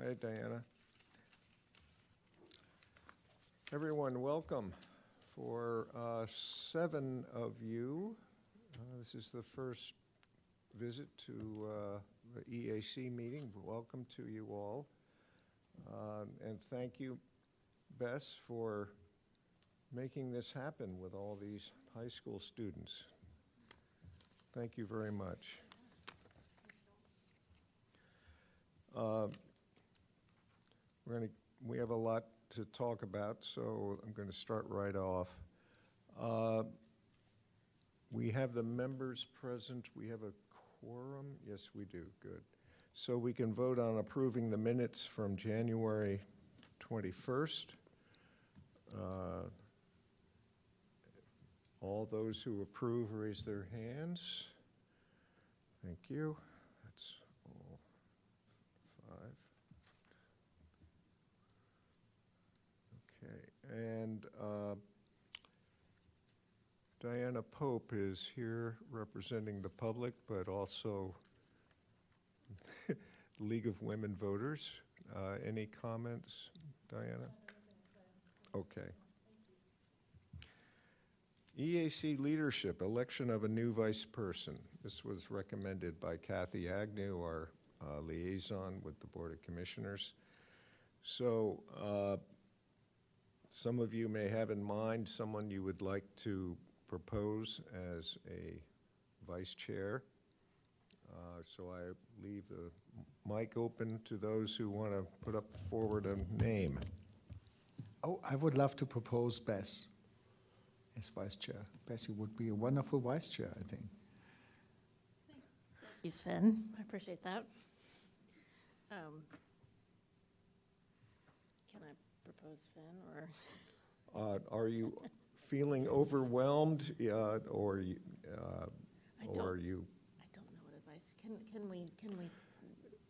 Hi, Diana. Everyone, welcome. For 7 of you, this is the first visit to the EAC meeting. Welcome to you all. And thank you, Bess, for making this happen with all these high school students. Thank you very much. We have a lot to talk about, so I'm going to start right off. We have the members present. We have a quorum. Yes, we do. Good. So we can vote on approving the minutes from January 21st. All those who approve, raise their hands. Thank you. That's all 5. Okay, and Diana Pope is here representing the public, but also League of Women Voters. Any comments, Diana? Okay. EAC leadership, election of a new vice person. This was recommended by Kathy Agnew, our liaison with the Board of Commissioners. So some of you may have in mind someone you would like to propose as a vice chair. So I leave the mic open to those who want to put up forward a name. Oh, I would love to propose Bess as vice chair. Bess, you would be a wonderful vice chair, I think. Thank you, Sven. I appreciate that. Can I propose Finn, or? Are you feeling overwhelmed, or you? I don't know what advice. Can we?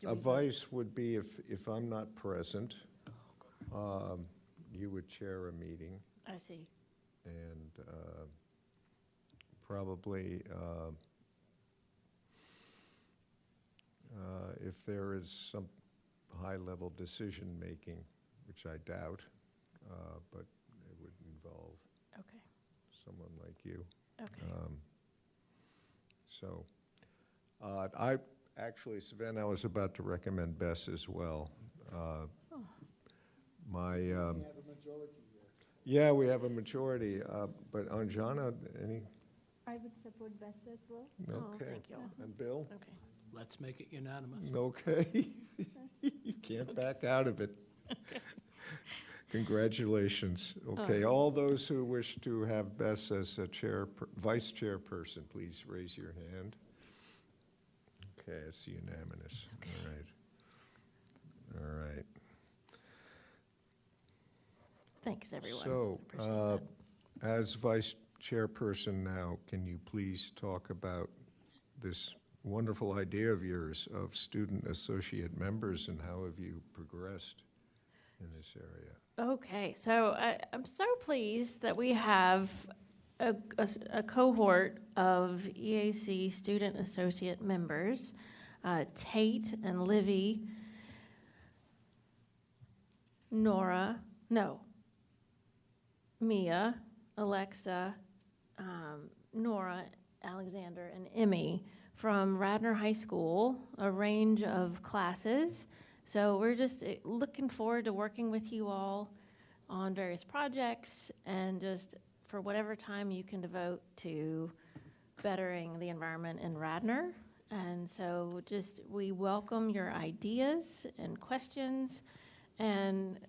A vice would be if I'm not present, you would chair a meeting. I see. And probably if there is some high-level decision-making, which I doubt, but it would involve someone like you. Okay. So I actually, Sven, I was about to recommend Bess as well. We have a majority here. Yeah, we have a majority, but Anjana, any? I would support Bess as well. Oh, Okay. thank you. And Bill? Okay. Let's make it unanimous. Okay. You can't back out of it. Congratulations. Okay, all those who wish to have Bess as a vice chairperson, please raise your hand. Okay, it's unanimous. Okay. All right. Thanks, everyone. So, Appreciate that. as vice chairperson now, can you please talk about this wonderful idea of yours of student associate members, and how have you progressed in this area? Okay, so I'm so pleased that we have a cohort of EAC student associate members, Tate and Livy, Mia, Alexa, Nora, Alexander, and Emmy from Radnor High School, a range of classes. So we're just looking forward to working with you all on various projects, and just for whatever time you can devote to bettering the environment in Radnor. And so we welcome your ideas and questions, and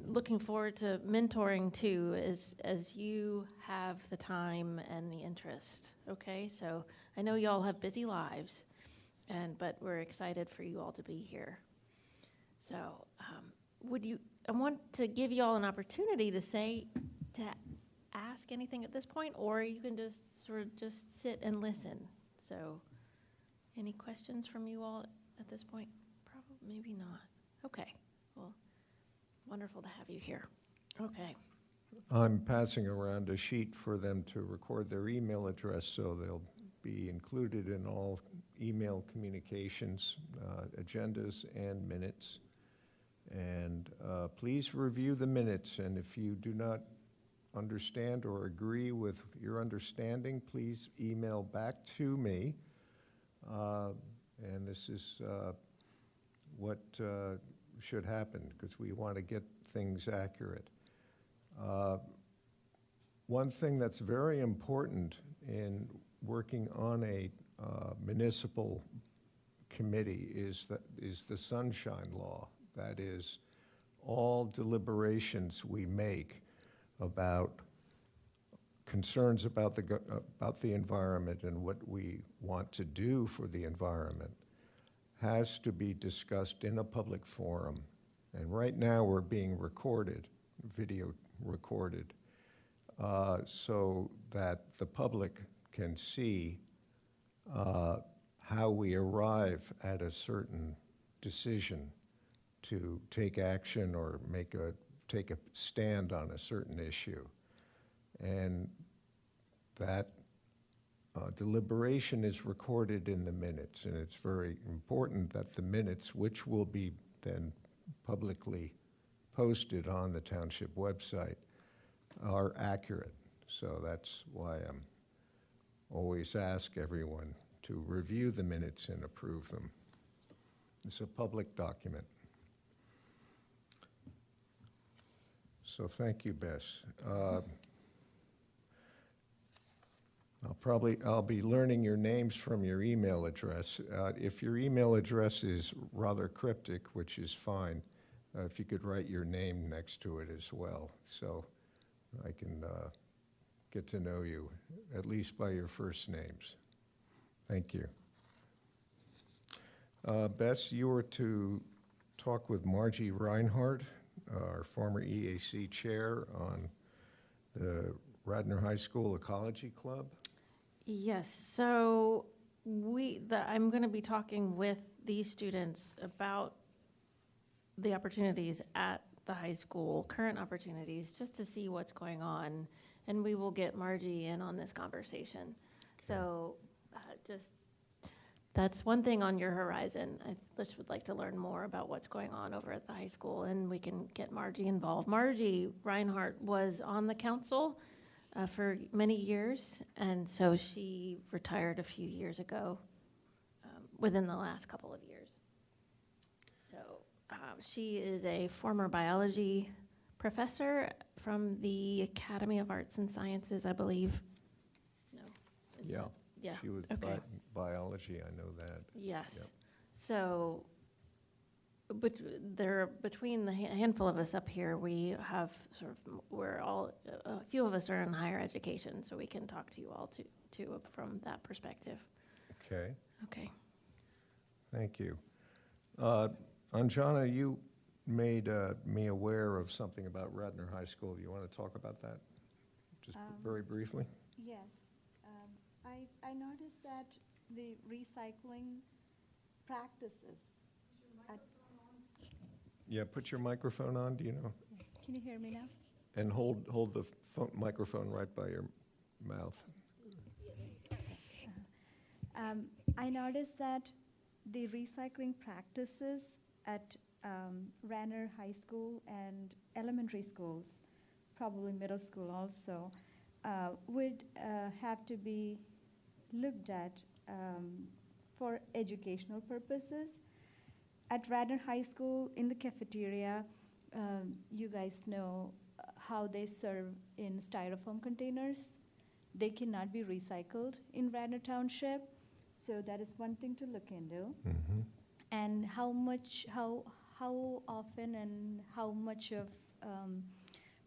looking forward to mentoring too, as you have the time and the interest. Okay, so I know you all have busy lives, but we're excited for you all to be here. So I want to give you all an opportunity to ask anything at this point, or you can just sort of just sit and listen. So any questions from you all at this point? Probably, maybe not. Okay, well, wonderful to have you here. Okay. I'm passing around a sheet for them to record their email address, so they'll be included in all email communications, agendas, and minutes. And please review the minutes, and if you do not understand or agree with your understanding, please email back to me. And this is what should happen, because we want to get things accurate. One thing that's very important in working on a municipal committee is the sunshine law. That is, all deliberations we make about concerns about the environment and what we want to do for the environment has to be discussed in a public forum. And right now we're being recorded, video recorded, so that the public can see how we arrive at a certain decision to take action or take a stand on a certain issue. And that deliberation is recorded in the minutes, and it's very important that the minutes, which will be then publicly posted on the township website, are accurate. So that's why I'm always ask everyone to review the minutes and approve them. It's a public document. So thank you, Bess. I'll be learning your names from your email address. If your email address is rather cryptic, which is fine, if you could write your name next to it as well, so I can get to know you, at least by your first names. Thank you. Bess, you were to talk with Margie Reinhardt, our former EAC chair, on the Radnor High School Ecology Club. Yes, so I'm going to be talking with these students about the opportunities at the high school, current opportunities, just to see what's going on, and we will get Margie in on this conversation. Okay. So that's one thing on your horizon. I just would like to learn more about what's going on over at the high school, and we can get Margie involved. Margie Reinhardt was on the council for many years, and so she retired a few years ago, within the last couple of years. So she is a former biology professor from the Academy of Arts and Sciences, I believe. No? Yeah. Yeah. She was okay. Biology, I know that. Yes. Yep. So, but between the handful of us up here, we have a few of us are in higher education, so we can talk to you all too from that perspective. Okay. Okay. Thank you. Anjana, you made me aware of something about Radnor High School. Do you want to talk about that? Just very briefly? Yes. I noticed that the recycling practices. Yeah, put your microphone on, do you know? Can you hear me now? And hold the microphone right by your mouth. I noticed that the recycling practices at Radnor High School and elementary schools, probably middle school also, would have to be looked at for educational purposes. At Radnor High School, in the cafeteria, you guys know how they serve in styrofoam containers. They cannot be recycled in Radnor Township, so that is one thing to look into. Mm-hmm. And how often and how much of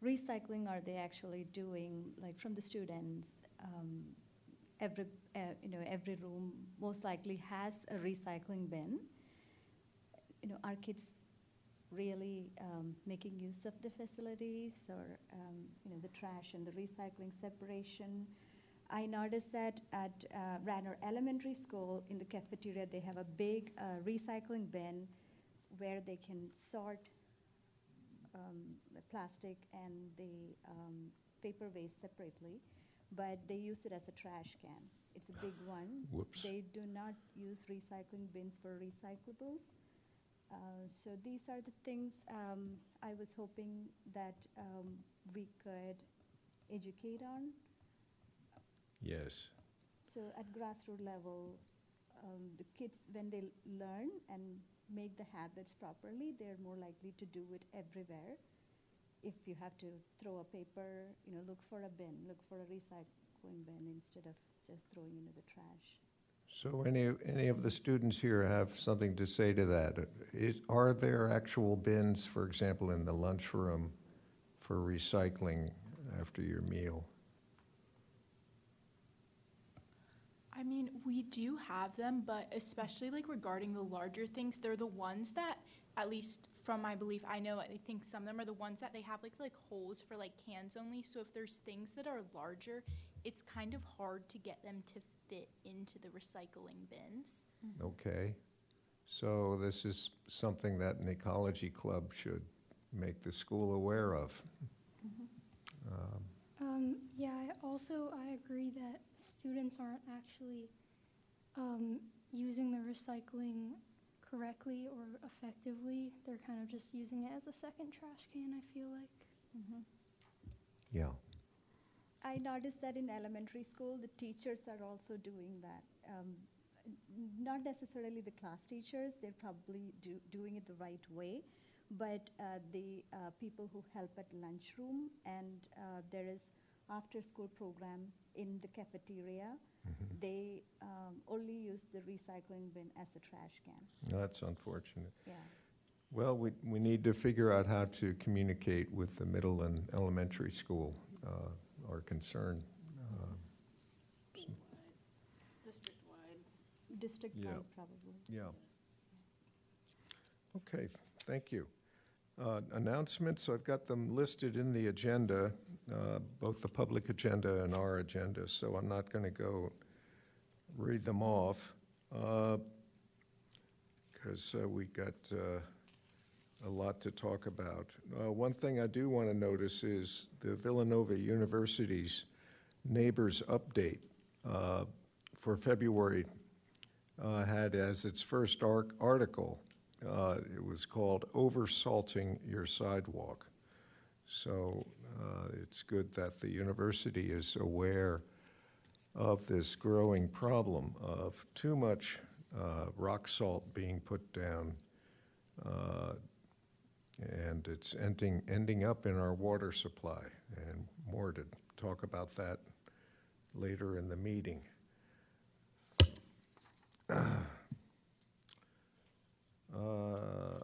recycling are they actually doing, like from the students? Every room most likely has a recycling bin. Are kids really making use of the facilities, or the trash and the recycling separation? I noticed that at Radnor Elementary School, in the cafeteria, they have a big recycling bin where they can sort the plastic and the paper waste separately, but they use it as a trash can. It's a big one. Whoops. They do not use recycling bins for recyclables. So these are the things I was hoping that we could educate on. Yes. So at grassroots level, the kids, when they learn and make the habits properly, they're more likely to do it everywhere. If you have to throw a paper, look for a bin, look for a recycling bin instead of just throwing into the trash. So any of the students here have something to say to that? Are there actual bins, for example, in the lunchroom for recycling after your meal? I mean, we do have them, but especially like regarding the larger things, they're the ones that, at least from my belief, I think some of them are the ones that they have like holes for like cans only. So if there's things that are larger, it's kind of hard to get them to fit into the recycling bins. Okay. So this is something that an ecology club should make the school aware of. Yeah, I agree that students aren't actually using the recycling correctly or effectively. They're kind of just using it as a second trash can, I feel like. Mm-hmm. Yeah. I noticed that in elementary school, the teachers are also doing that. Not necessarily the class teachers, they're probably doing it the right way, but the people who help at lunchroom, and there is after-school program in the cafeteria, they only use the recycling bin as a trash can. That's unfortunate. Yeah. Well, we need to figure out how to communicate with the middle and elementary school, our concern. District-wide, Yeah. probably. Yeah. Okay, thank you. Announcements, I've got them listed in the agenda, both the public agenda and our agenda, so I'm not going to go read them off because we got a lot to talk about. One thing I do want to notice is the Villanova University's Neighbors Update for February had as its first article, it was called Oversalting Your Sidewalk. So it's good that the university is aware of this growing problem of too much rock salt being put down, and it's ending up in our water supply. And more to talk about that later in the meeting.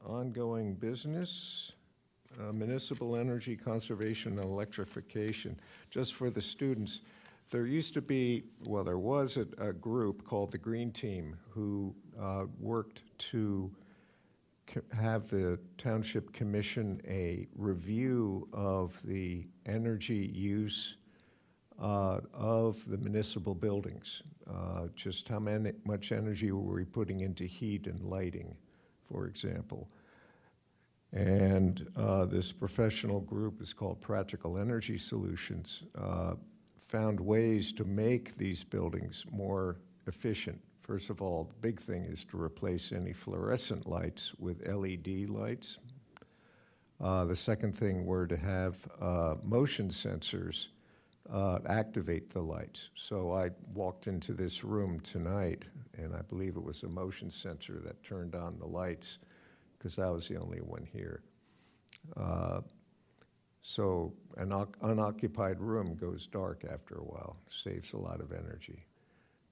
Ongoing business, municipal energy conservation and electrification. Just for the students, there used to be, well, there was a group called the Green Team who worked to have the Township commission a review of the energy use of the municipal buildings. Just how much energy were we putting into heat and lighting, for example. And this professional group is called Practical Energy Solutions, found ways to make these buildings more efficient. First of all, the big thing is to replace any fluorescent lights with LED lights. The second thing were to have motion sensors activate the lights. So I walked into this room tonight, and I believe it was a motion sensor that turned on the lights, because I was the only one here. So an unoccupied room goes dark after a while, saves a lot of energy.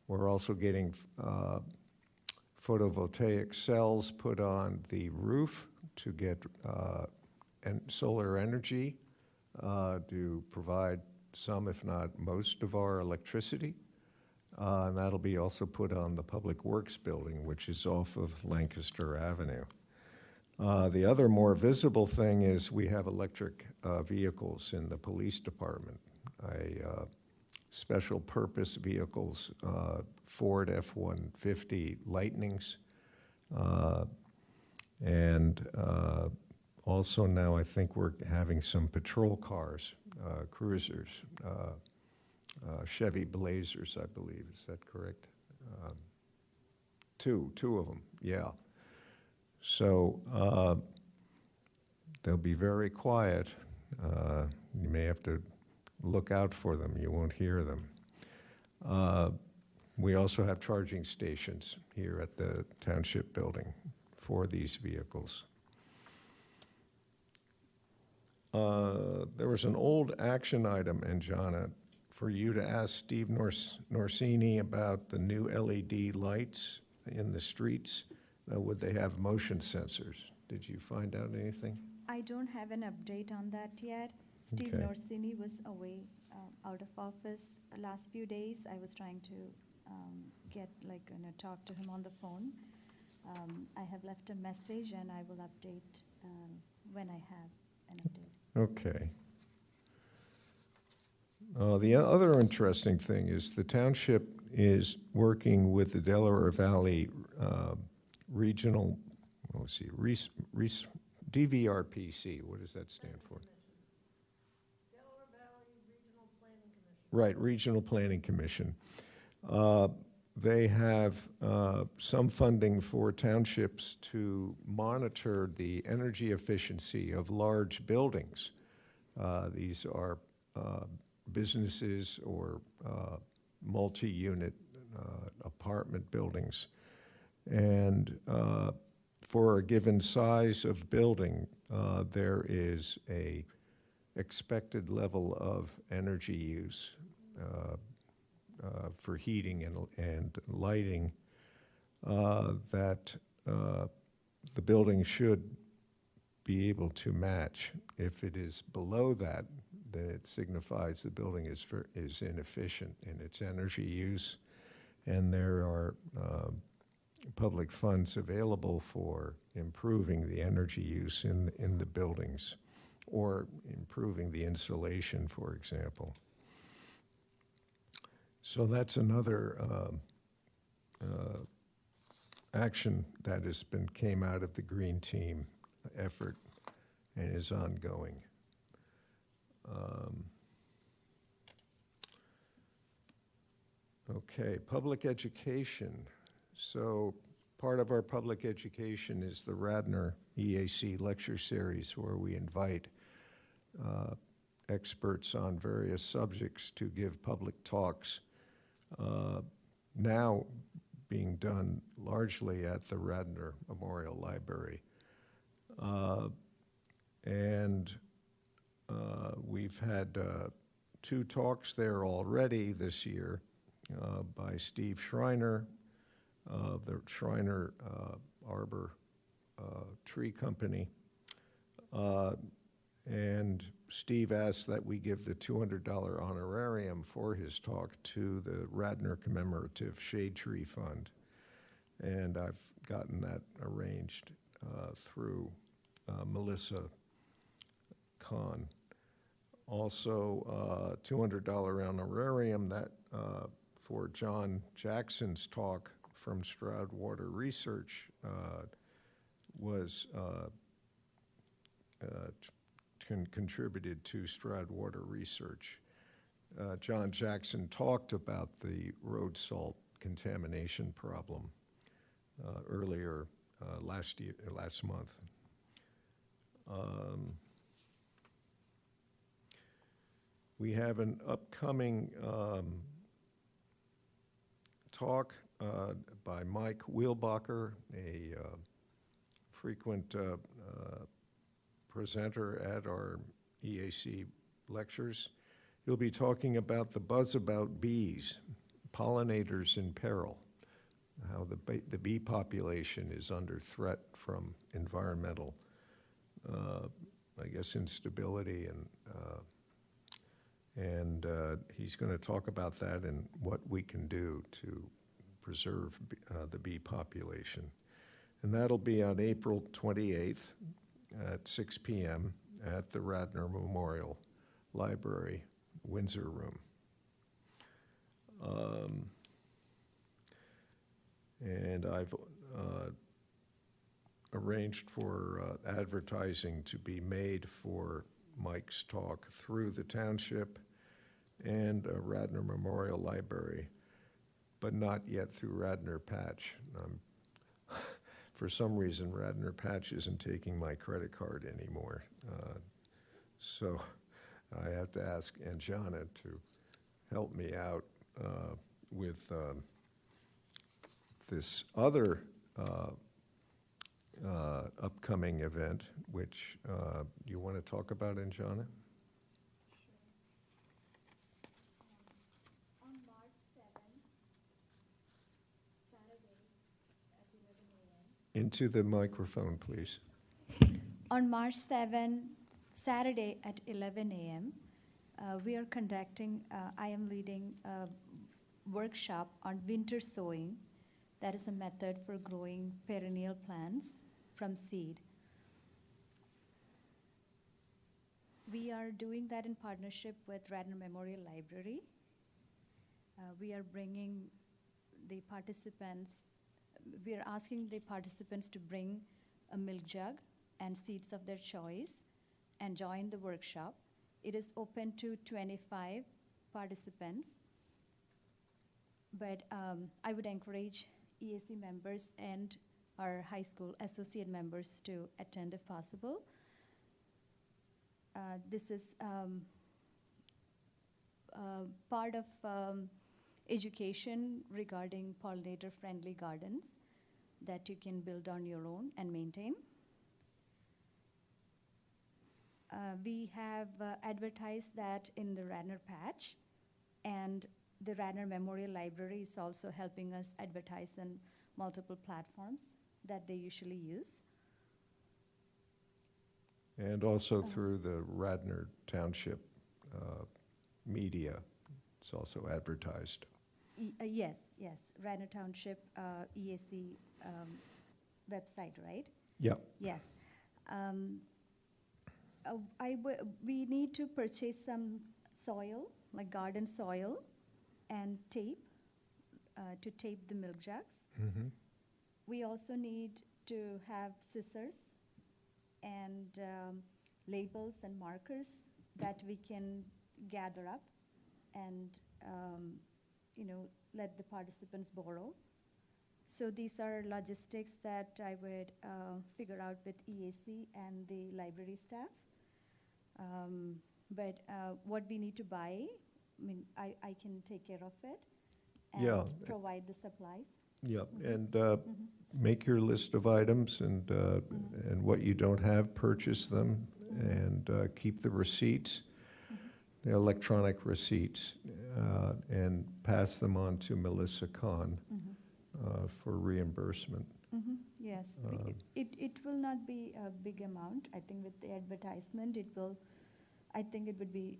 We're also getting photovoltaic cells put on the roof to get solar energy to provide some, if not most, of our electricity. And that'll be also put on the Public Works building, which is off of Lancaster Avenue. The other more visible thing is we have electric vehicles in the police department. Special purpose vehicles, Ford F-150 Lightnings, and also now I think we're having some patrol cars, cruisers, Chevy Blazers, I believe. Is that correct? Two of them, yeah. So they'll be very quiet. You may have to look out for them. You won't hear them. We also have charging stations here at the Township building for these vehicles. There was an old action item, Anjana, for you to ask Steve Norsini about the new LED lights in the streets. Would they have motion sensors? Did you find out anything? I don't have an update on that yet. Steve Okay. Norsini was away, out of office last few days. I was trying to talk to him on the phone. I have left a message and I will update when I have an update. Okay. The other interesting thing is the township is working with the Delaware Valley Regional, DVRPC. What does that stand for? Delaware Valley Regional Planning Commission. Right, Regional Planning Commission. They have some funding for townships to monitor the energy efficiency of large buildings. These are businesses or multi-unit apartment buildings. And for a given size of building, there is a expected level of energy use for heating and lighting that the building should be able to match. If it is below that, then it signifies the building is inefficient in its energy use, and there are public funds available for improving the energy use in the buildings or improving the insulation, for example. So that's another action that came out of the Green Team effort and is ongoing. Okay, public education. So part of our public education is the Radnor EAC lecture series, where we invite experts on various subjects to give public talks, now being done largely at the Radnor Memorial Library. We've had 2 talks there already this year by Steve Schreiner of the Schreiner Arbor Tree Company. And Steve asked that we give the $200 honorarium for his talk to the Radnor Commemorative Shade Tree Fund. And I've gotten that arranged through Melissa Kahn. Also, $200 honorarium that for John Jackson's talk from Stroud Water Research was contributed to Stroud Water Research. John Jackson talked about the road salt contamination problem earlier last month. We have an upcoming talk by Mike Wheelbacher, a frequent presenter at our EAC lectures. He'll be talking about the buzz about bees, pollinators in peril, how the bee population is under threat from environmental, instability, and he's going to talk about that and what we can do to preserve the bee population. And that'll be on April 28th at 6 p.m. at the Radnor Memorial Library, Windsor Room. And I've arranged for advertising to be made for Mike's talk through the Township and Radnor Memorial Library, but not yet through Radnor Patch. I'm for some reason, Radnor Patch isn't taking my credit card anymore. So I have to ask Anjana to help me out with this other upcoming event, which you want to talk about, Anjana? On March 7th, Saturday at 11 a.m. Into the microphone, please. On March 7, Saturday at 11 a.m., we are conducting, I am leading a workshop on winter sowing. That is a method for growing perennial plants from seed. We are doing that in partnership with Radnor Memorial Library. We are bringing the participants, we are asking the participants to bring a milk jug and seeds of their choice and join the workshop. It is open to 25 participants, but I would encourage EAC members and our high school associate members to attend if possible. This is part of education regarding pollinator-friendly gardens that you can build on your own and maintain. We have advertised that in the Radnor Patch, and the Radnor Memorial Library is also helping us advertise on multiple platforms that they usually use. And also through the Radnor Township media, it's also advertised. Yes, Radnor Township EAC website, right? Yep. Yes. We need to purchase some soil, like garden soil, and tape to tape the milk jugs. Mm-hmm. We also need to have scissors and labels and markers that we can gather up and let the participants borrow. So these are logistics that I would figure out with EAC and the library staff. But what we need to buy, I can take care of it and Yeah. provide the supplies. Yep, Mhm. and Mhm. make your list of items and what you don't have, purchase them, and keep the receipts, the electronic receipts, and pass them on to Melissa Kahn for reimbursement. Yes, it will not be a big amount. I think with the advertisement, I think it would be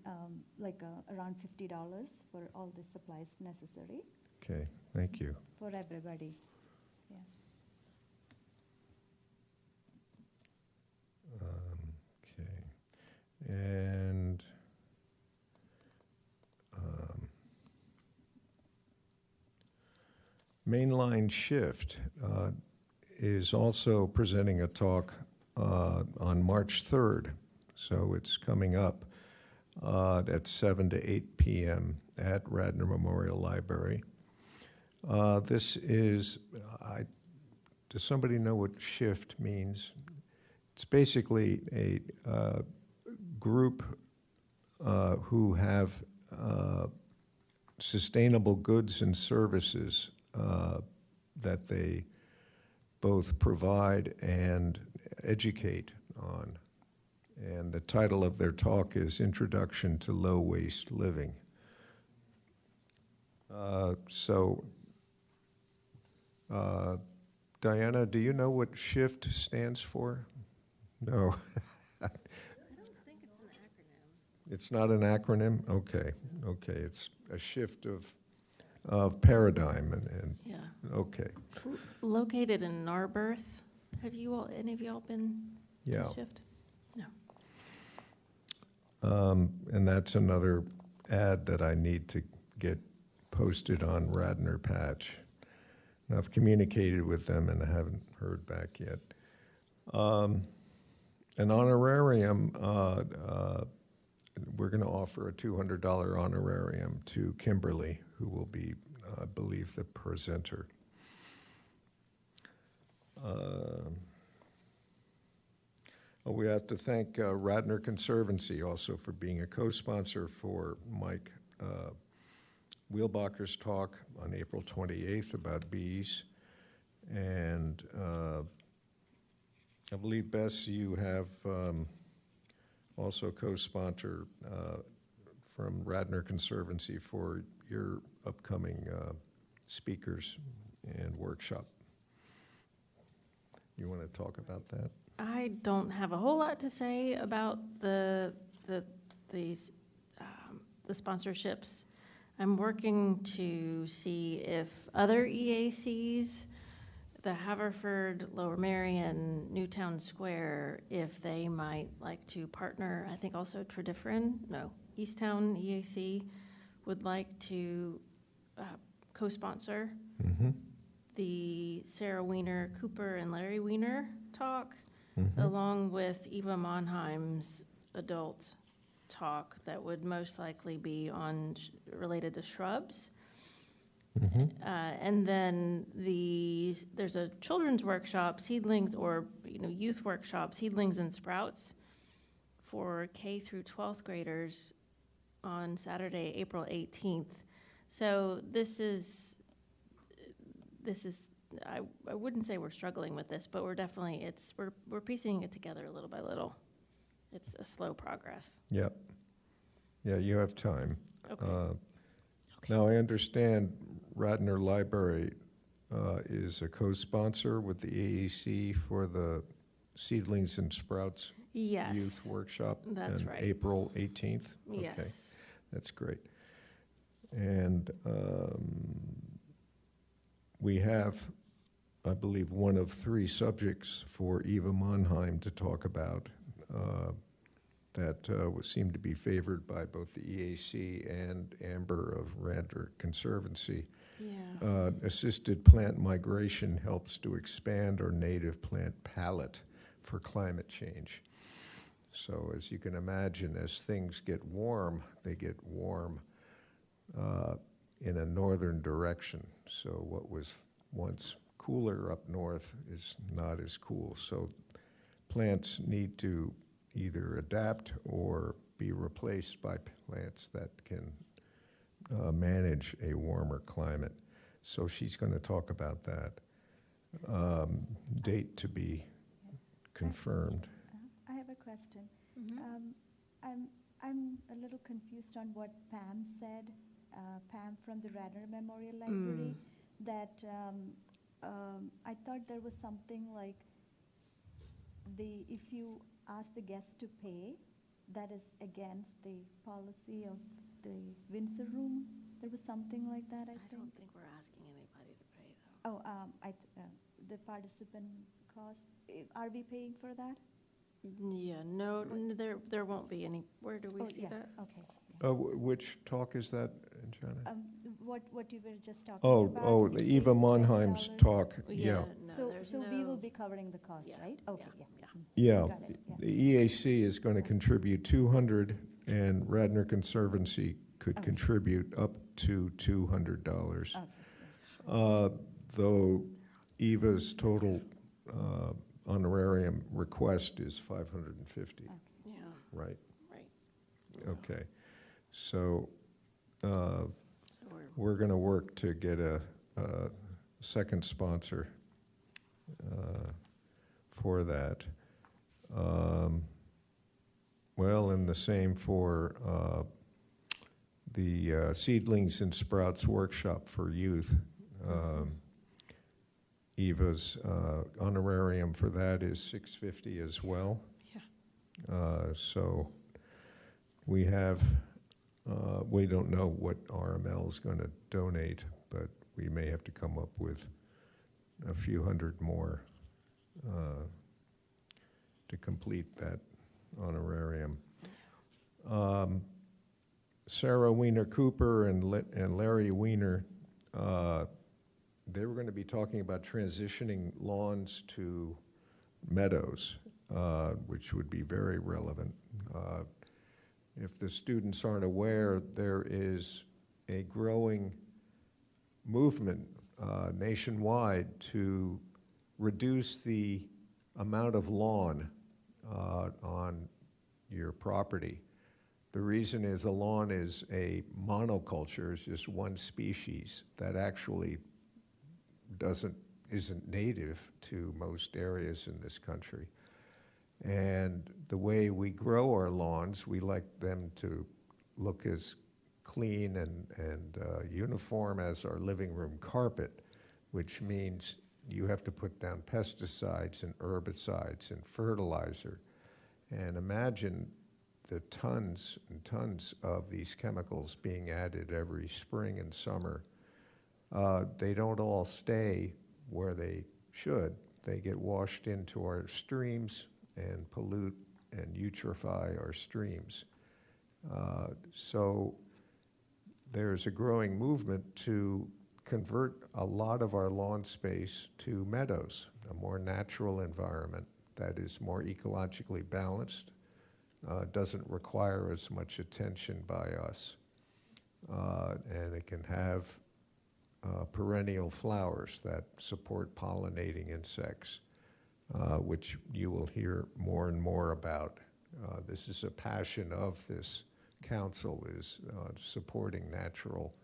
like around $50 for all the supplies necessary Okay, thank you. for everybody. Yes. Okay, and Mainline Shift is also presenting a talk on March 3rd, so it's coming up at 7 to 8 p.m. at Radnor Memorial Library. This is, does somebody know what shift means? It's basically a group who have sustainable goods and services that they both provide and educate on. And the title of their talk is Introduction to Low Waste Living. Diana, do you know what SHIFT stands for? No. I don't think it's an acronym. It's not an acronym? Okay, it's a shift of paradigm and Yeah. okay. Located in Narberth. Have you all, any of y'all been Yeah. to Shift? No. And that's another ad that I need to get posted on Radnor Patch. And I've communicated with them and I haven't heard back yet. An honorarium, we're going to offer a $200 honorarium to Kimberly, who will be, I believe, the presenter. we have to thank Radnor Conservancy also for being a co-sponsor for Mike Wheelbacher's talk on April 28th about bees. And I believe, Bess, you have also co-sponsor from Radnor Conservancy for your upcoming speakers and workshop. You want to talk about that? I don't have a whole lot to say about these the sponsorships. I'm working to see if other EACs, the Haverford, Lower Merion, Newtown Square, if they might like to partner. I think also Easttown EAC would like to co-sponsor the Sarah Weiner Cooper and Larry Weiner talk, along with Eva Monheim's adult talk that would most likely be on related to shrubs. And then there's a children's workshop, seedlings, or youth workshop, seedlings and sprouts, for K through 12th graders on Saturday, April 18th. So this is I wouldn't say we're struggling with this, but we're definitely we're piecing it together little by little. It's a slow progress. Yep. Yeah, you have time. Okay. Now, I understand Radnor Library is a co-sponsor with the AEC for the Seedlings and Sprouts Yes. Youth Workshop. That's on right. April 18th? Okay, Yes. that's great. And we have, I believe, one of 3 subjects for Eva Monheim to talk about that seem to be favored by both the EAC and Amber of Radnor Conservancy. Yeah. Assisted plant migration helps to expand our native plant palette for climate change. So as you can imagine, as things get warm, they get warm in a northern direction. So what was once cooler up north is not as cool. So plants need to either adapt or be replaced by plants that can manage a warmer climate. So she's going to talk about that. Date to be confirmed. I have a question. I'm a little confused on what Pam said. Pam from the Radnor Memorial Library. That I thought there was something like if you ask the guest to pay, that is against the policy of the Windsor Room. There was something like that, I think. don't think we're asking anybody to pay, though. Oh, the participant cost, are we paying for that? Yeah, no, there won't be any. Where do we see that? Okay. Which talk is that, Jana? What you were just talking Oh, about. It Eva says Monheim's $10. talk, yeah. No, there's So we no- will be covering the cost, Yeah, right? Okay, yeah, yeah. Yeah, Got it, yeah. the EAC is going to contribute 200, and Radnor Conservancy could Okay. contribute up to $200. Okay, yeah. Though Eva's total honorarium request is $550, Yeah, right? right. Okay, so So we're going to work to get a second sponsor for that. Well, and the same for the Seedlings and Sprouts Workshop for Youth. Eva's honorarium for that is $650 as well. Yeah. So we have, we don't know what RML is going to donate, but we may have to come up with a few hundred more to complete that honorarium. Sarah Weiner Cooper and Larry Weiner, they were going to be talking about transitioning lawns to meadows, which would be very relevant. If the students aren't aware, there is a growing movement nationwide to reduce the amount of lawn on your property. The reason is the lawn is a monoculture, it's just one species that actually isn't native to most areas in this country. And the way we grow our lawns, we like them to look as clean and uniform as our living room carpet, which means you have to put down pesticides and herbicides and fertilizer. And imagine the tons and tons of these chemicals being added every spring and summer. They don't all stay where they should. They get washed into our streams and pollute and eutrophie our streams. So there's a growing movement to convert a lot of our lawn space to meadows, a more natural environment that is more ecologically balanced, doesn't require as much attention by us, and it can have perennial flowers that support pollinating insects, which you will hear more and more about. This is a passion of this council, is supporting natural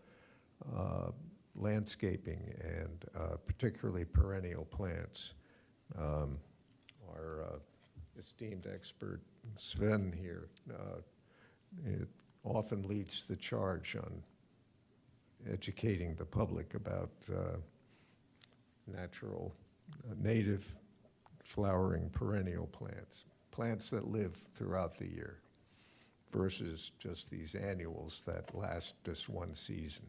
landscaping and particularly perennial plants. Our esteemed expert Sven here it often leads the charge on educating the public about natural, native, flowering perennial plants that live throughout the year versus just these annuals that last just one season.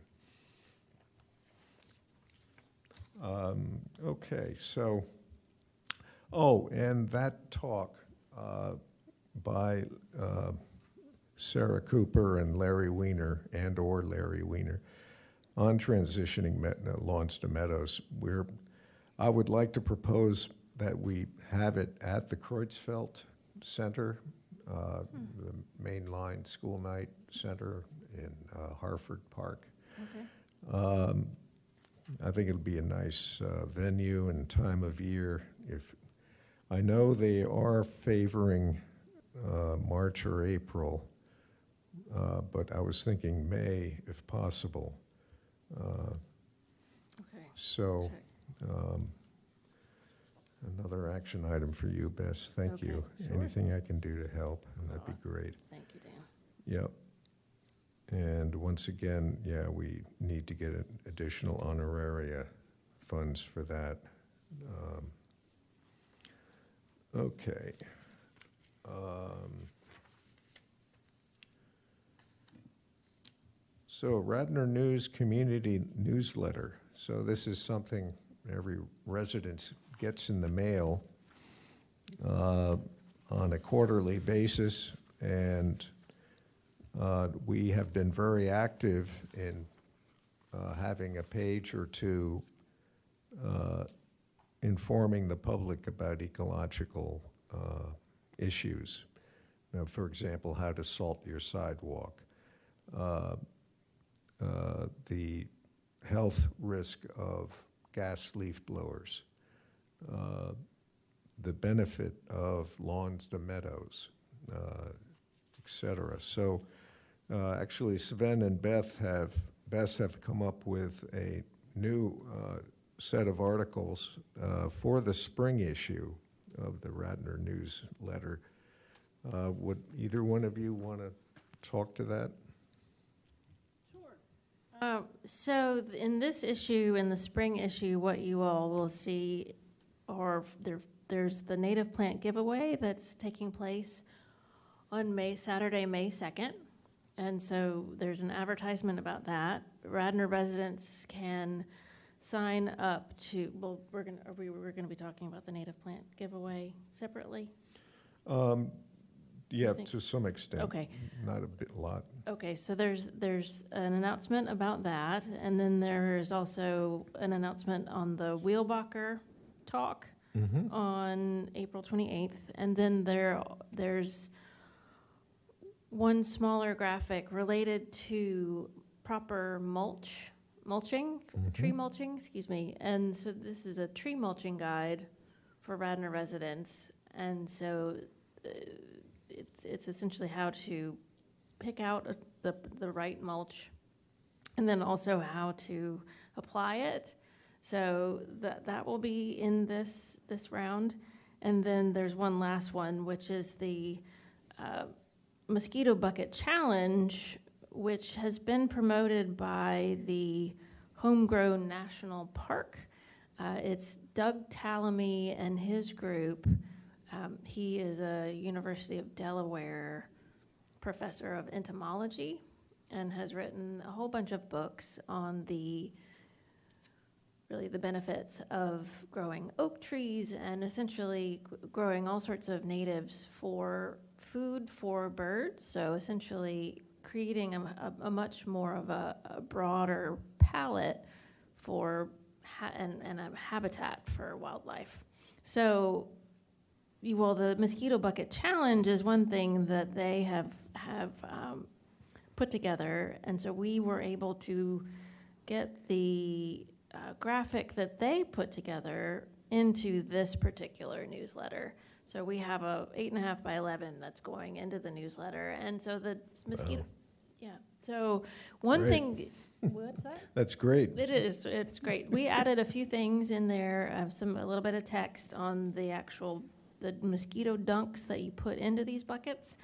Okay, so, and that talk by Sarah Cooper and Larry Weiner, or Larry Weiner, on transitioning lawns to meadows, I would like to propose that we have it at the Kreutzfeldt Center, the mainline school night center in Harford Park. Okay. I think it'll be a nice venue and time of year. If I know they are favoring March or April, but I was thinking May if possible. Okay. So Check. another action item for you, Bess. Thank Okay, you. sure. Anything I can do to help, and that'd be great. Thank you, Dan. Yep. And once again, yeah, we need to get additional honoraria funds for that. Okay. So Radnor News Community Newsletter. So this is something every resident gets in the mail on a quarterly basis, and we have been very active in having a page or two informing the public about ecological issues. Now, for example, how to salt your sidewalk, the health risk of gas leaf blowers, the benefit of lawns to meadows, et cetera. So actually, Sven and Bess have come up with a new set of articles for the spring issue of the Radnor newsletter. Would either one of you want to talk to that? So in this issue, in the spring issue, what you all will see are there's the native plant giveaway that's taking place on Saturday, May 2nd. And so there's an advertisement about that. Radnor residents can sign up to, well, we're gonna be talking about the native plant giveaway separately? Yeah, think- to some extent. Okay. Not a lot. Okay, so there's an announcement about that, and then there's also an announcement on the Wheelbacher talk on April 28th, and then there's one smaller graphic related to proper mulching, tree mulching, excuse me. And so this is a tree mulching guide for Radnor residents, and so it's essentially how to pick out the right mulch, and then also how to apply it. So that will be in this round. And then there's one last one, which is the Mosquito Bucket Challenge, which has been promoted by the Homegrown National Park. It's Doug Tallamy and his group. He is a University of Delaware professor of entomology and has written a whole bunch of books on the benefits of growing oak trees and essentially growing all sorts of natives for food for birds. So essentially creating a much more of a broader palette for and a habitat for wildlife. So, the Mosquito Bucket Challenge is one thing that they have put together, and so we were able to get the graphic that they put together into this particular newsletter. So we have a 8.5 by 11 that's going into the newsletter, and so the mosquito. Wow. Yeah. So one Great. thing. What's that? That's great. It is. It's great. We added a few things in there, a little bit of text on the mosquito dunks that you put into these buckets.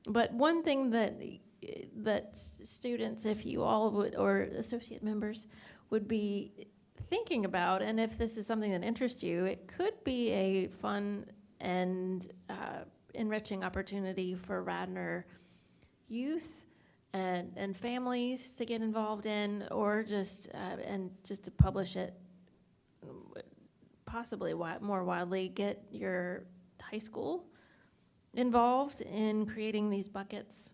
But one thing that students, if you all would, or associate members, would be thinking about, and if this is something that interests you, it could be a fun and enriching opportunity for Radnor youth and families to get involved in, or just to publish it possibly more widely. Get your high school involved in creating these buckets,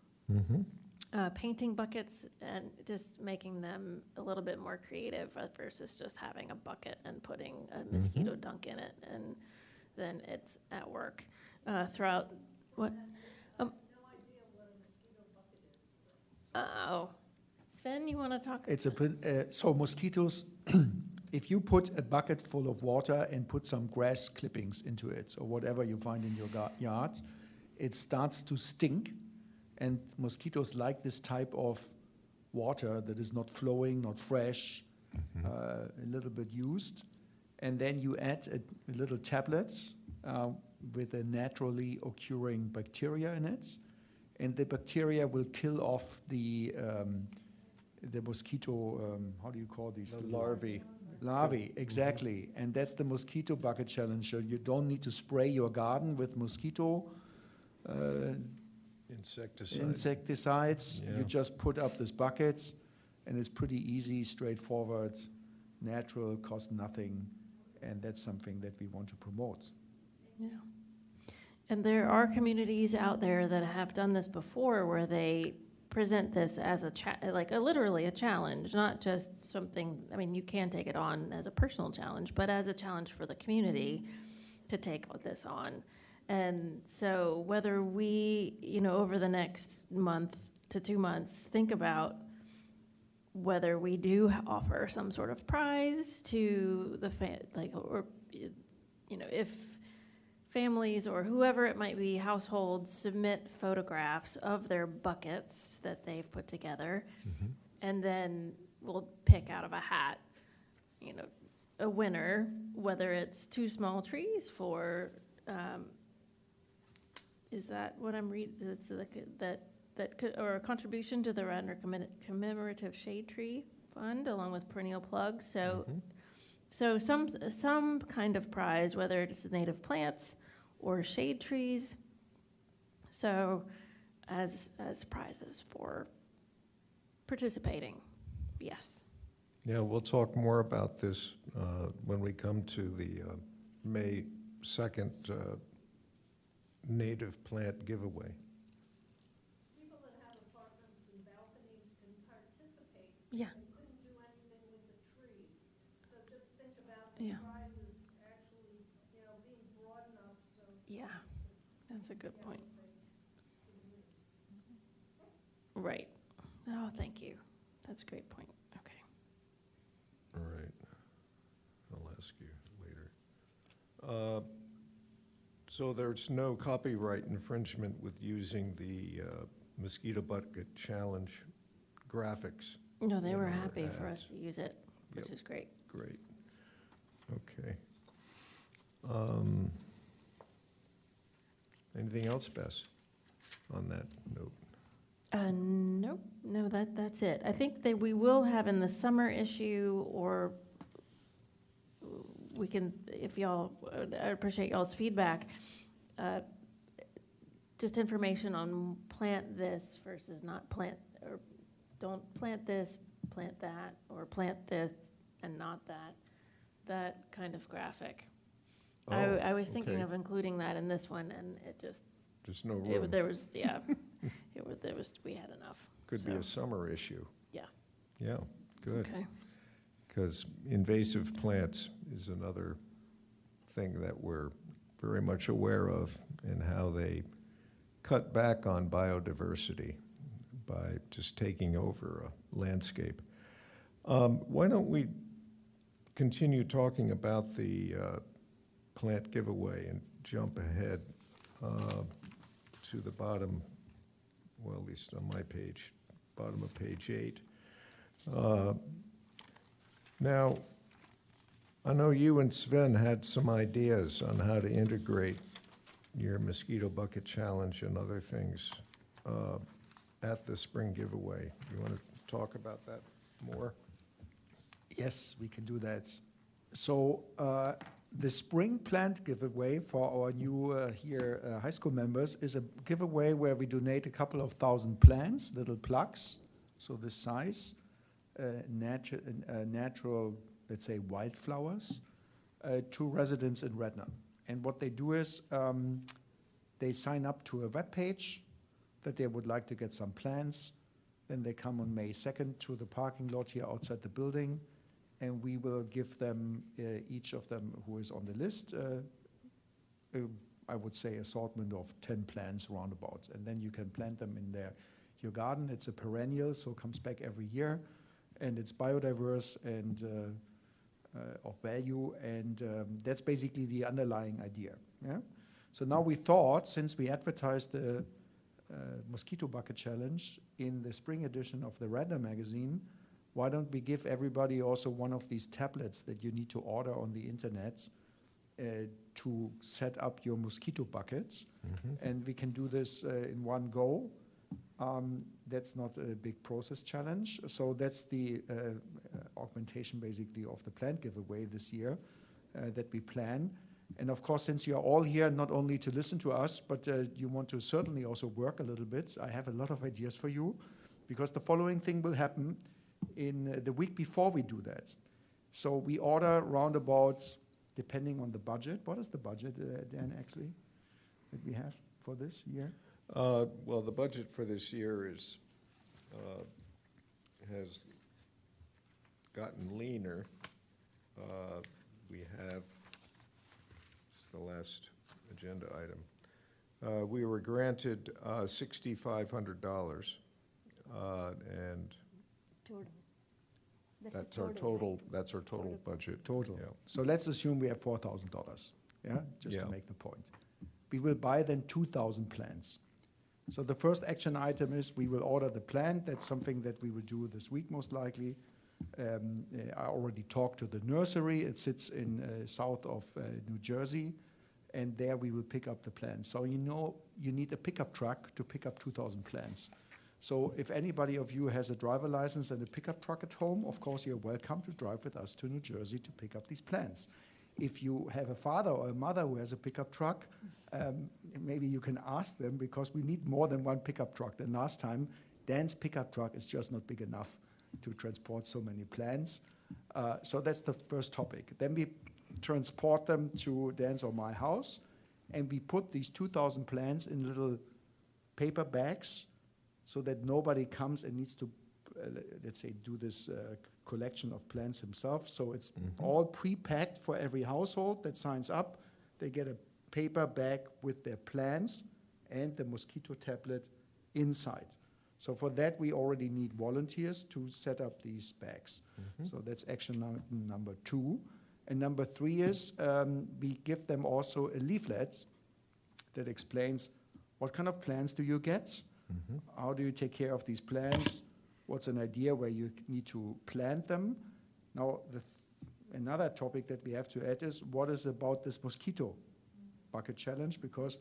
painting buckets, and just making them a little bit more creative versus just having a bucket and putting a mosquito dunk in it, and then it's at work throughout. What? Oh, Sven, you want to talk? It's so mosquitoes. If you put a bucket full of water and put some grass clippings into it, or whatever you find in your yard, it starts to stink, and mosquitoes like this type of water that is not flowing, not fresh, a little bit used. And then you add a little tablets with a naturally occurring bacteria in it, and the bacteria will kill off the mosquito. How do you call these? The larvae. Larvae, exactly. And that's the Mosquito Bucket Challenge. So you don't need to spray your garden with mosquito insecticides. Yeah. You just put up this bucket, and it's pretty easy, straightforward, natural, costs nothing, and that's something that we want to promote. Yeah. And there are communities out there that have done this before, where they present this as literally a challenge, not just something. I mean, you can take it on as a personal challenge, but as a challenge for the community to take this on. And so whether we, over the next month to 2 months, think about whether we do offer some sort of prize to the if families or whoever it might be, households, submit photographs of their buckets that they've put together, and then we'll pick out of a hat, a winner, whether it's 2 small trees for, is that what I'm reading? It's or a contribution to the Radnor Commemorative Shade Tree Fund, along with perennial plugs. So some kind of prize, whether it's native plants or shade trees. So as prizes for participating, yes. Yeah, we'll talk more about this when we come to the May 2nd native plant giveaway. People that have apartments and balconies can participate. Yeah. They couldn't do anything with the tree. So just think about Yeah. the prizes actually, being broad enough so. Yeah, that's a good point. Right. Oh, thank you. That's a great point. Okay. All right. I'll ask you later. So there's no copyright infringement with using the mosquito bucket challenge graphics? No, they in were our happy for us ads. to use it, which Yep. is great. Great. Okay. Anything else, Bess, on that note? Nope, no, that's it. I think that we will have in the summer issue, or we can, if y'all, I appreciate y'all's feedback, just information on plant this versus not plant, or don't plant this, plant that, or plant this and not that, that kind of graphic. I was thinking okay. of including that in this one, and it just, There's no room. there was, yeah, we had enough. Could be so, a summer issue. Yeah. Yeah, good. Okay. Because invasive plants is another thing that we're very much aware of, and how they cut back on biodiversity by just taking over a landscape. Why don't we continue talking about the plant giveaway and jump ahead to the bottom, well, at least on my page, bottom of page 8. Now, I know you and Sven had some ideas on how to integrate your mosquito bucket challenge and other things at the spring giveaway. You want to talk about that more? Yes, we can do that. So the spring plant giveaway for our new high school members is a giveaway where we donate a couple of thousand plants, little plugs, so this size, natural, let's say, wildflowers, to residents in Radnor. And what they do is they sign up to a web page that they would like to get some plants. Then they come on May 2nd to the parking lot here outside the building, and we will give them, each of them who is on the list, I would say assortment of 10 plants roundabout. And then you can plant them in your garden. It's a perennial, so it comes back every year. And it's biodiverse and of value, and that's basically the underlying idea. Yeah. So now we thought, since we advertised the Mosquito Bucket Challenge in the spring edition of the Radnor magazine, why don't we give everybody also one of these tablets that you need to order on the internet to set up your mosquito buckets, and we can do this in one go. That's not a big process challenge. So that's the augmentation basically of the plant giveaway this year that we plan. And of course, since you're all here not only to listen to us, but you want to certainly also work a little bit, I have a lot of ideas for you, because the following thing will happen in the week before we do that. So we order roundabouts, depending on the budget. What is the budget, Dan, actually, that we have for this year? Well, the budget for this year is has gotten leaner. We have, it's the last agenda item. We were granted $6,500, and Total. that's our total. That's our total budget. Total. Yeah. So let's assume we have $4,000, yeah, just Yeah. to make the point. We will buy then 2,000 plants. So the first action item is we will order the plant. That's something that we will do this week most likely. I already talked to the nursery. It sits in south of New Jersey, and there we will pick up the plants. So you know you need a pickup truck to pick up 2,000 plants. So if anybody of you has a driver license and a pickup truck at home, of course you're welcome to drive with us to New Jersey to pick up these plants. If you have a father or a mother who has a pickup truck, maybe you can ask them, because we need more than one pickup truck. Than last time, Dan's pickup truck is just not big enough to transport so many plants. So that's the first topic. Then we transport them to Dan's or my house, and we put these 2,000 plants in little paper bags so that nobody comes and needs to, let's say, do this collection of plants himself. So it's all pre-packed for every household that signs up. They get a paper bag with their plants and the mosquito tablet inside. So for that, we already need volunteers to set up these bags. So that's action number 2. And number 3 is we give them also a leaflet that explains what kind of plants do you get? How do you take care of these plants? What's an idea where you need to plant them? Now, another topic that we have to add is what is about this mosquito bucket challenge, because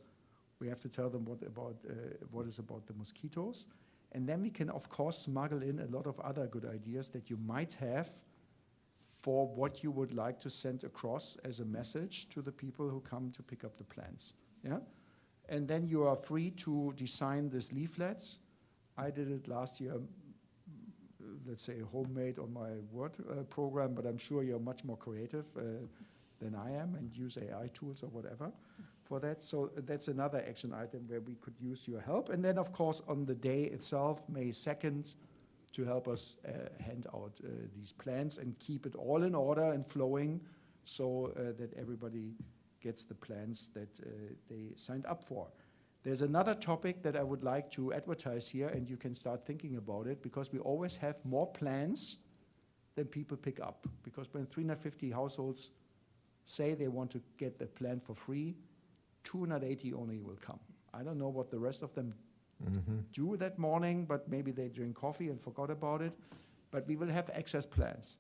we have to tell them what is about the mosquitoes. And then we can, of course, smuggle in a lot of other good ideas that you might have for what you would like to send across as a message to the people who come to pick up the plants. Yeah? And then you are free to design these leaflets. I did it last year, let's say homemade on my Word program, but I'm sure you're much more creative than I am and use AI tools or whatever for that. So that's another action item where we could use your help. And then, of course, on the day itself, May 2nd, to help us hand out these plans and keep it all in order and flowing so that everybody gets the plans that they signed up for. There's another topic that I would like to advertise here, and you can start thinking about it, because we always have more plans than people pick up. Because when 350 households say they want to get the plan for free, 280 only will come. I don't know what the rest of them do that morning, but maybe they drink coffee and forgot about it. But we will have access plans.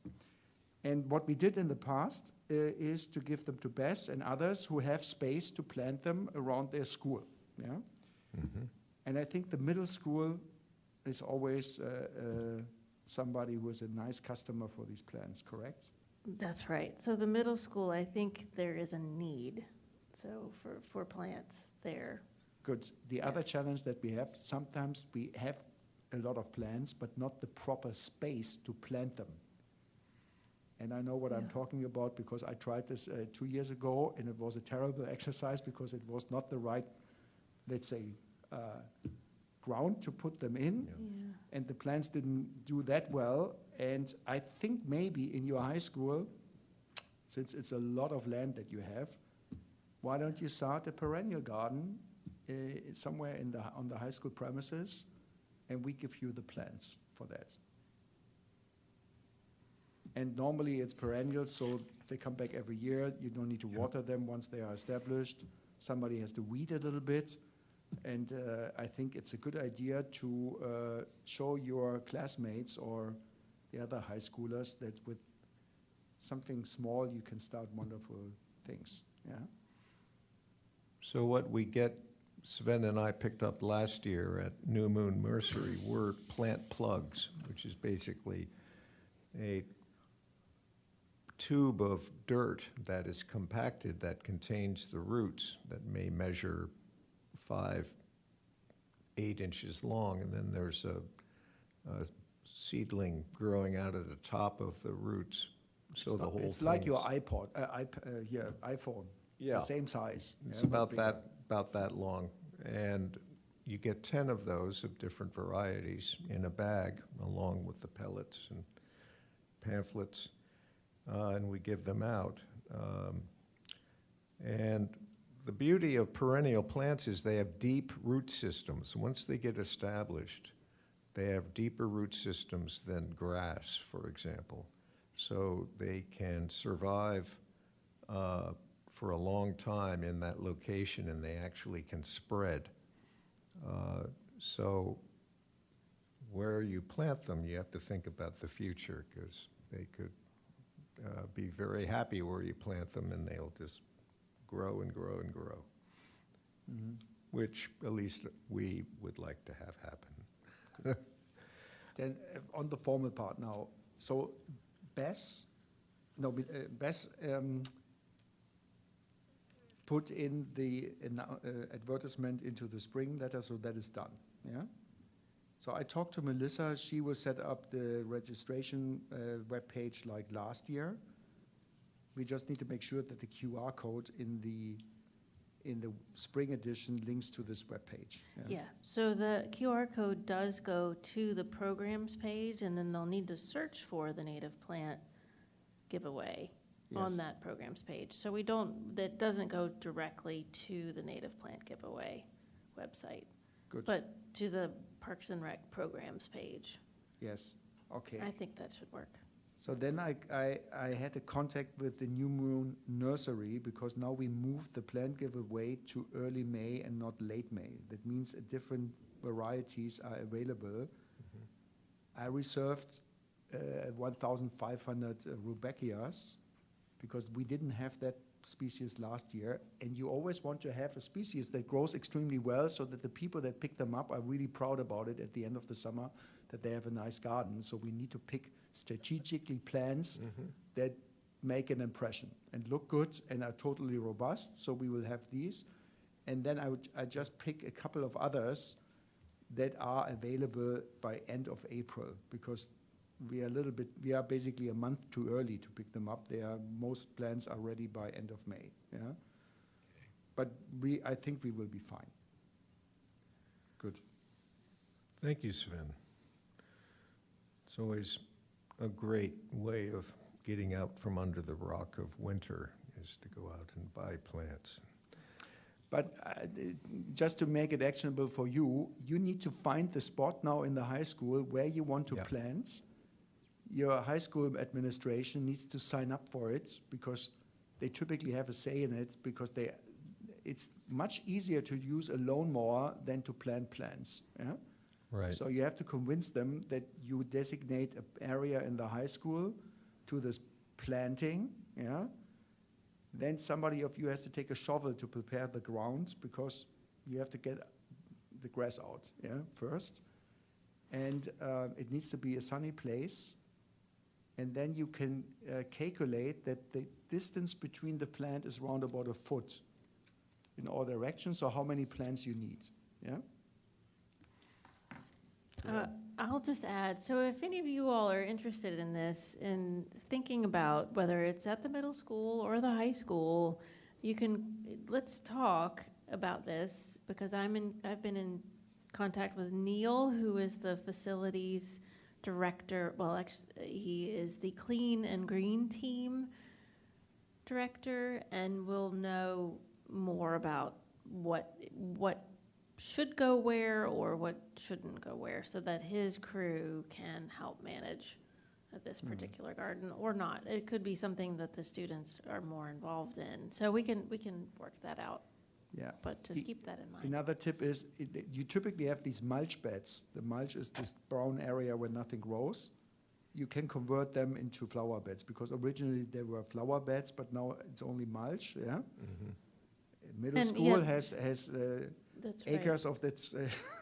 And what we did in the past is to give them to Bess and others who have space to plant them around their school. Yeah? And I think the middle school is always somebody who is a nice customer for these plants, correct? That's right. So the middle school, I think there is a need, so for plants there. Good. The other Yes. challenge that we have, sometimes we have a lot of plants, but not the proper space to plant them. And I know what I'm talking about, because I tried this 2 years ago, and it was a terrible exercise because it was not the right, let's say, ground to put them in. Yeah. And the plants didn't do that well. And I think maybe in your high school, since it's a lot of land that you have, why don't you start a perennial garden somewhere on the high school premises, and we give you the plants for that. And normally it's perennial, so they come back every year. You don't need to water them once they are established. Somebody has to weed a little bit. And I think it's a good idea to show your classmates or the other high schoolers that with something small you can start wonderful things. Yeah. So what we get, Sven and I picked up last year at New Moon Nursery, were plant plugs, which is basically a tube of dirt that is compacted that contains the roots that may measure 5-8 inches long, and then there's a seedling growing out of the top of the roots. So the whole it's like your thing's- iPhone. Yeah. The same size. It's yeah, about but that long. And you get 10 of those of different varieties in a bag, along with the pellets and pamphlets, and we give them out. And the beauty of perennial plants is they have deep root systems. Once they get established, they have deeper root systems than grass, for example. So they can survive for a long time in that location, and they actually can spread. So where you plant them, you have to think about the future, because they could be very happy where you plant them, and they'll just grow and grow and grow, which at least we would like to have happen. Then on the formal part now. So Bess put in the advertisement into the spring letter, so that is done. Yeah. So I talked to Melissa. She will set up the registration webpage like last year. We just need to make sure that the QR code in the spring edition links to this webpage. Yeah, so the QR code does go to the programs page, and then they'll need to search for the native plant giveaway on Yes. that programs page. So that doesn't go directly to the native plant giveaway website, Good. but to the Parks and Rec programs page. Yes. Okay. I think that should work. So then I had a contact with the New Moon Nursery, because now we moved the plant giveaway to early May and not late May. That means different varieties are available. I reserved 1,500 rudbeckias, because we didn't have that species last year. And you always want to have a species that grows extremely well, so that the people that pick them up are really proud about it at the end of the summer, that they have a nice garden. So we need to pick strategically plants that make an impression and look good and are totally robust. So we will have these. And then I just pick a couple of others that are available by end of April, because we are basically a month too early to pick them up. Most plants are ready by end of May. Yeah, but I think we will be fine. Good. Thank you, Sven. It's always a great way of getting out from under the rock of winter, is to go out and buy plants. But just to make it actionable for you, you need to find the spot now in the high school where you want to plant. Your high school administration needs to sign up for it, because they typically have a say in it, because it's much easier to use a lawnmower than to plant plants. Yeah? Right. So you have to convince them that you designate an area in the high school to this planting. Yeah. Then somebody of you has to take a shovel to prepare the grounds, because you have to get the grass out first. And it needs to be a sunny place. And then you can calculate that the distance between the plant is around about a foot in all directions, so how many plants you need. Yeah? I'll just add, so if any of you all are interested in this and thinking about whether it's at the middle school or the high school, let's talk about this, because I've been in contact with Neil, who is the facilities director. Well, actually, he is the Clean and Green Team director, and we'll know more about what should go where or what shouldn't go where, so that his crew can help manage this particular garden, or not. It could be something that the students are more involved in. So we can work that out. Yeah. But just keep that in mind. Another tip is you typically have these mulch beds. The mulch is this brown area where nothing grows. You can convert them into flower beds, because originally they were flower beds, but now it's only mulch. Yeah. Middle school has That's acres of that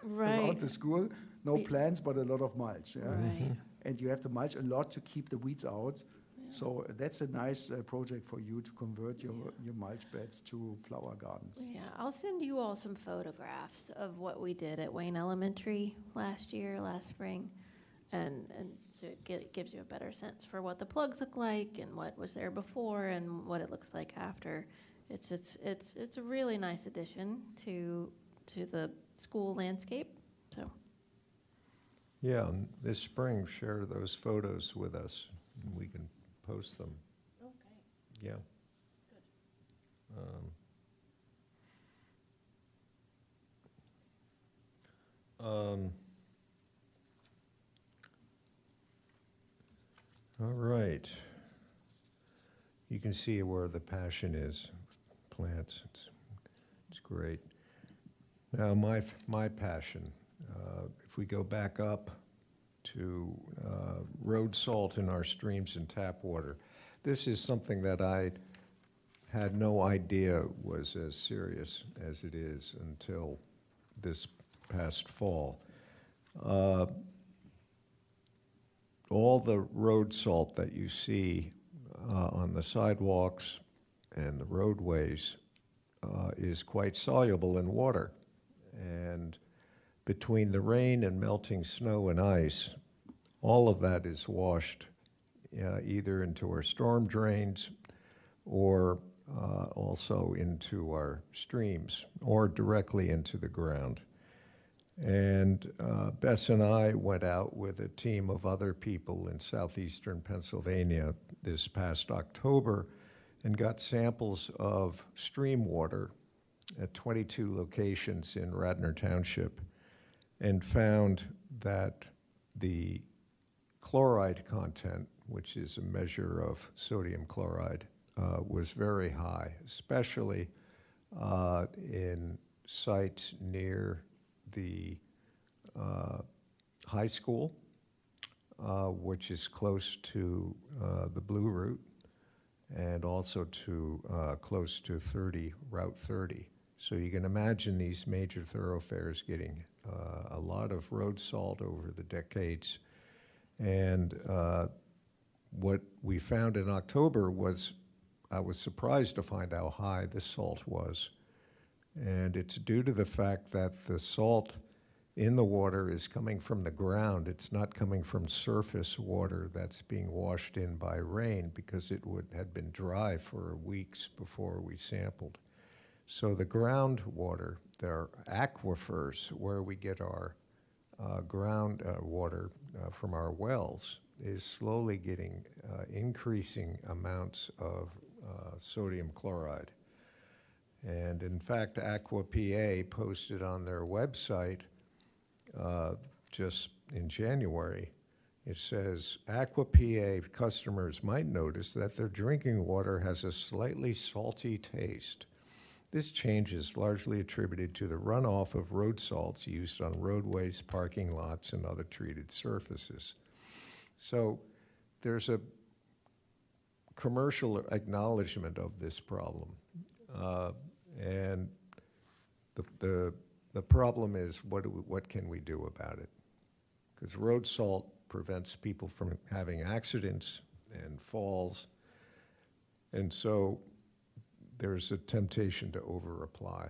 right. around the school. No plants, but a lot of mulch. Yeah? Right. And you have to mulch a lot to keep the weeds out. Yeah. So that's a nice project for you to convert your mulch beds to flower gardens. Yeah, I'll send you all some photographs of what we did at Wayne Elementary last spring. And so it gives you a better sense for what the plugs look like and what was there before and what it looks like after. It's a really nice addition to the school landscape. So. Yeah, this spring, share those photos with us, and we can post them. Okay. Yeah. Good. All right. You can see where the passion is. Plants. It's great. Now my passion. If we go back up to road salt in our streams and tap water, this is something that I had no idea was as serious as it is until this past fall. All the road salt that you see on the sidewalks and the roadways is quite soluble in water. And between the rain and melting snow and ice, all of that is washed either into our storm drains or also into our streams or directly into the ground. And Bess and I went out with a team of other people in southeastern Pennsylvania this past October and got samples of stream water at 22 locations in Radnor Township, and found that the chloride content which is a measure of sodium chloride, was very high, especially in sites near the high school, which is close to the Blue Route, and also to close to Route 30. So you can imagine these major thoroughfares getting a lot of road salt over the decades. And what we found in October was, I was surprised to find how high the salt was. And it's due to the fact that the salt in the water is coming from the ground. It's not coming from surface water that's being washed in by rain, because it had been dry for weeks before we sampled. So the groundwater, there are aquifers where we get our ground water from our wells, is slowly getting increasing amounts of sodium chloride. And in fact, Aqua PA posted on their website just in January, it says, Aqua PA customers might notice that their drinking water has a slightly salty taste. This change is largely attributed to the runoff of road salts used on roadways, parking lots, and other treated surfaces. So there's a commercial acknowledgement of this problem. And the problem is, what can we do about it? Because road salt prevents people from having accidents and falls. And so there's a temptation to over-apply.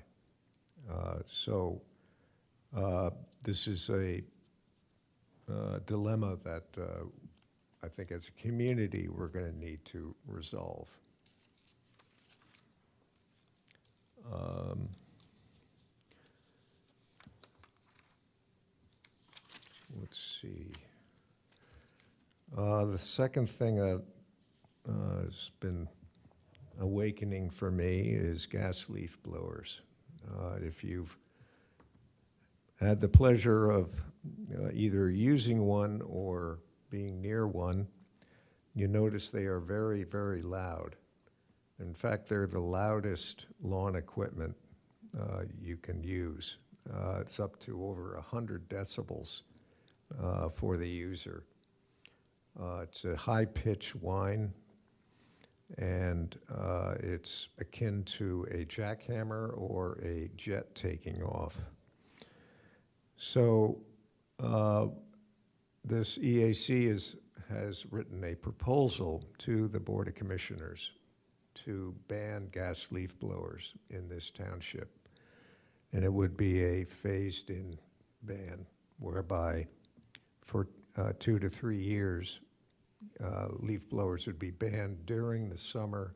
This is a dilemma that I think as a community we're going to need to resolve. Let's see. The second thing that has been awakening for me is gas leaf blowers. If you've had the pleasure of either using one or being near one, you notice they are very, very loud. In fact, they're the loudest lawn equipment you can use. It's up to over 100 decibels for the user. It's a high-pitch whine, and it's akin to a jackhammer or a jet taking off. So this EAC has written a proposal to the Board of Commissioners to ban gas leaf blowers in this township. And it would be a phased-in ban, whereby for 2 to 3 years, leaf blowers would be banned during the summer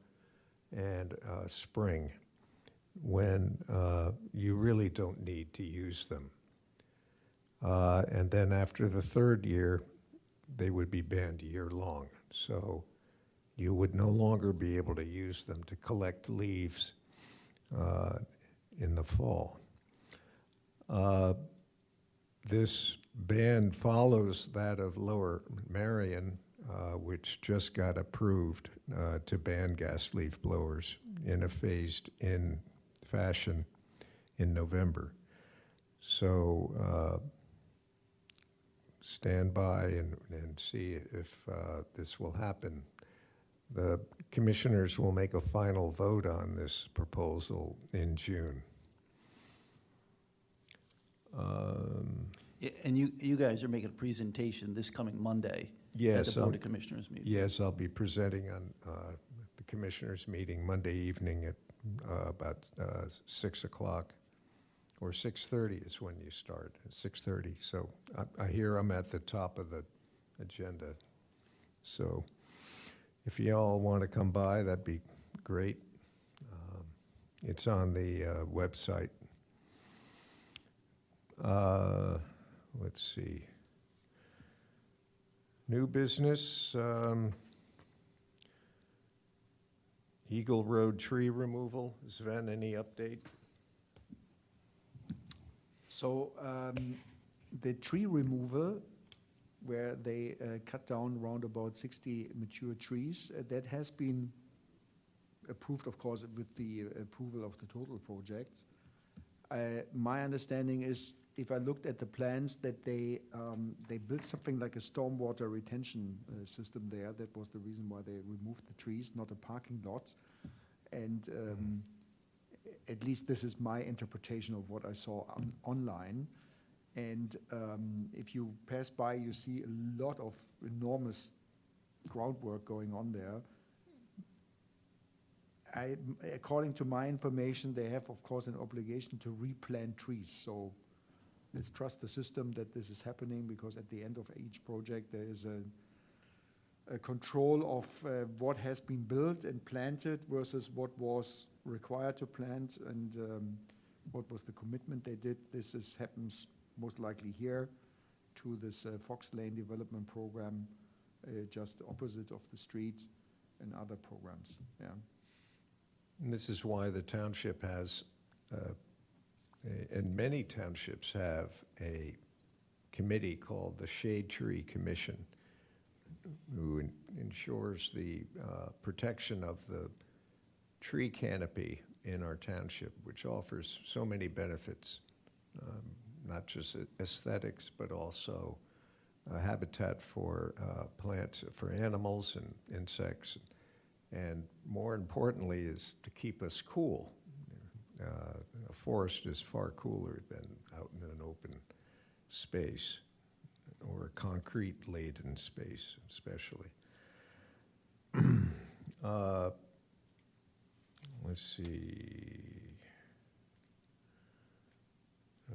and spring, when you really don't need to use them. And then after the 3rd year, they would be banned year-long. So you would no longer be able to use them to collect leaves in the fall. This ban follows that of Lower Marion, which just got approved to ban gas leaf blowers in a phased-in fashion in November. So stand by and see if this will happen. The commissioners will make a final vote on this proposal in June. And you guys are making a presentation this coming Monday Yes, at the Board of Commissioners meeting. Yes, I'll be presenting on the commissioners meeting Monday evening at about 6 o'clock, or 6:30 is when you start, 6:30. So I hear I'm at the top of the agenda. So if you all want to come by, that'd be great. It's on the website. Let's see. New business, Eagle Road tree removal. Sven, any update? So the tree removal where they cut down around about 60 mature trees. That has been approved, of course, with the approval of the total project. My understanding is, if I looked at the plans, that they built something like a stormwater retention system there. That was the reason why they removed the trees, not a parking lot. And at least this is my interpretation of what I saw online. And if you pass by, you see a lot of enormous groundwork going on there. According to my information, they have, of course, an obligation to replant trees. So let's trust the system that this is happening, because at the end of each project, there is a control of what has been built and planted versus what was required to plant, and what was the commitment they did. This happens most likely here to this Fox Lane development program, just opposite of the street, and other programs. Yeah. And this is why the township has, and many townships have, a committee called the Shade Tree Commission, who ensures the protection of the tree canopy in our township, which offers so many benefits, not just aesthetics, but also habitat for plants, for animals and insects. And more importantly is to keep us cool. A forest is far cooler than out in an open space, or a concrete-laden space especially. Let's see.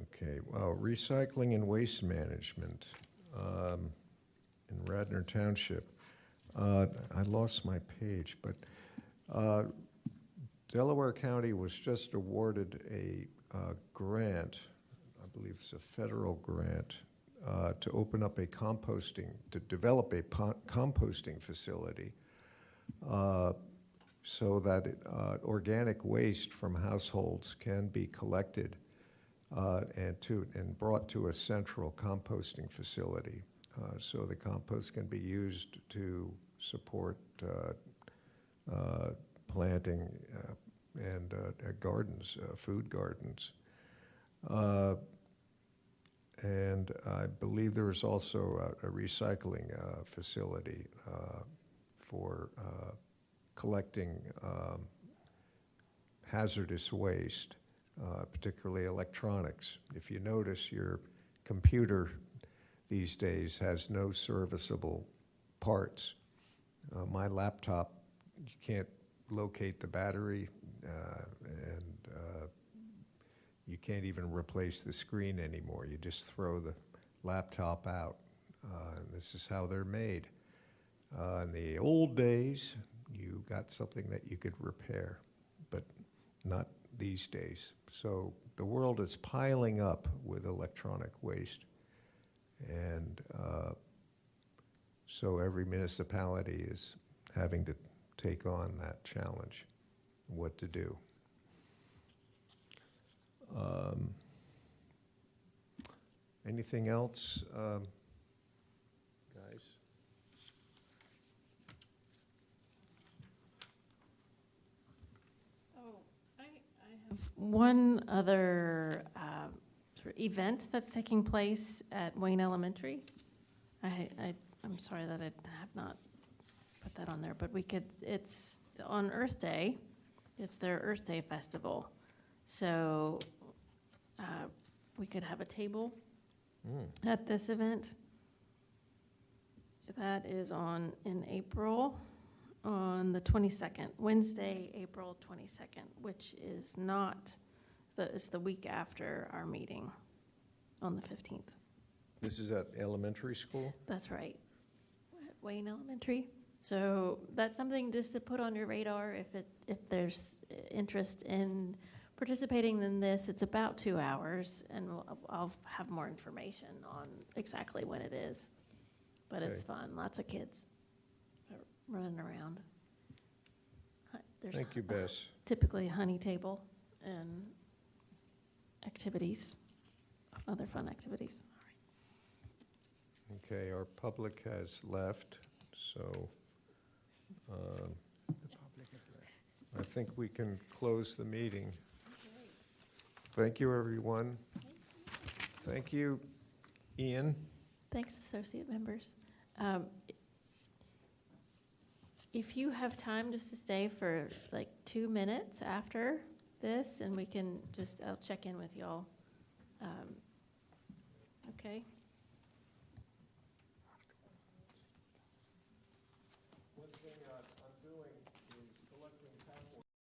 Okay, well, recycling and waste management in Radnor Township. I lost my page, but Delaware County was just awarded a grant, I believe it's a federal grant, to open up a to develop a composting facility so that organic waste from households can be collected and brought to a central composting facility. So the compost can be used to support planting and gardens, food gardens. And I believe there is also a recycling facility for collecting hazardous waste, particularly electronics. If you notice, your computer these days has no serviceable parts. My laptop, you can't locate the battery, and you can't even replace the screen anymore. You just throw the laptop out. And this is how they're made. In the old days, you got something that you could repair, but not these days. So the world is piling up with electronic waste. And so every municipality is having to take on that challenge, what to do. Anything else, guys? Oh, I have one other sort of event that's taking place at Wayne Elementary. I'm sorry that I have not put that on there, but it's on Earth Day. It's their Earth Day festival. So we could have a table at this event. That is in April, on the 22nd, Wednesday, April 22nd, which is it's the week after our meeting on the 15th. This is at elementary school? That's right, at Wayne Elementary. So that's something just to put on your radar if there's interest in participating in this. It's about 2 hours, and I'll have more information on exactly when it is. But it's fun, lots of kids running around. There's Thank you, Bess. typically a honey table and activities, other fun activities. Okay, our public has left, so I think we can close the meeting. Thank you, everyone. Thank you, Ian. Thanks, associate members. If you have time just to stay for like 2 minutes after this, and we can just, I'll check in with y'all. Okay?